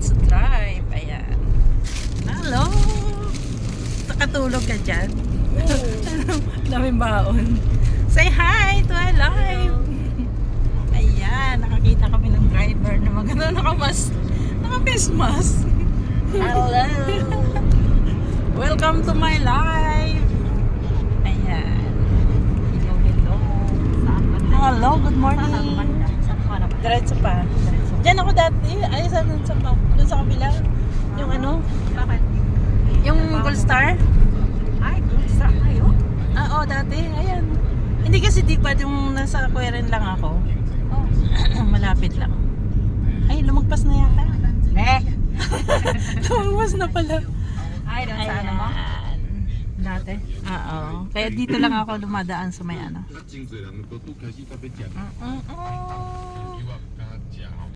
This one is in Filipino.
let's drive. Ayan. Hello! Nakatulog ka dyan? Daming baon. Say hi to our live! Ayan, nakakita kami ng driver na maganda naka-face mask. Hello! Welcome to my live! Ayan. Hello. Hello, good morning! Diretso pa. Diyan ako dati. Ay, saan sa kabila? Yung ano? Bakit? Yung Gold Star? Ay, gusto kayo? Oo, dati. Ayan. Hindi kasi di pa yung nasa Aquarium lang ako. Oh. Malapit lang. Ay, lumagpas na yata. Ne? Lumagpas na pala. Ay, doon sa ano mo? Ayan. Dati? Oo. Kaya dito lang ako dumadaan sa may ano.